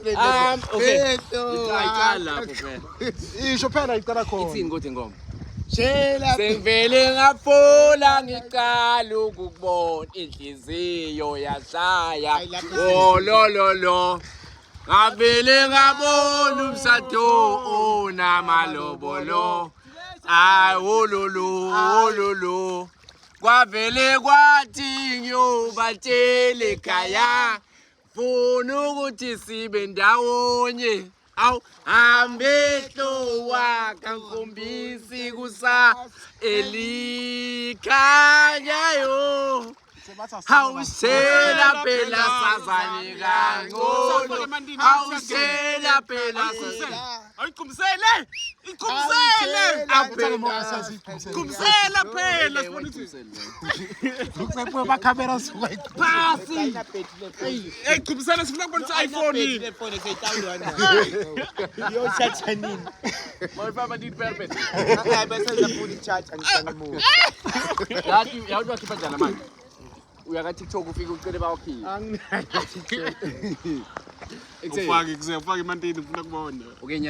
Okay. Icala lapho phela. Isho phela icala khona. Ithini kodwa ingoma? Shela. Sengivele ngafula ngicala ukukubona inhliziyo yashaya. Oh lo. Ngavele ngabona umsado onamalobolo. Ay ololo. Kwavele kwathi ngiyobatshela ekhaya. Funa ukuthi sibe ndawonye. Aw ambehlo wakhe ngikhombisi kusa elikhanyayo. Hawusela phela sazane kangcono. Hawusela phela Ayikhumsele! Ikhumsele! Khumsela phela sibona ukuthi Kusephwe ba camera suka. phasi. Hey khumsela sifuna ukubona iPhone. Telefone seyitawulana. Yo chacha nini? Mawufama ndi perfect. Hayi bese ngiyafuna i-charge angicane mu. Yathi yakhipha njani manje? Uya ka TikTok ufike ucele bawakhipha. Anginayo TikTok. Ufake imantini ufuna kubona. Okay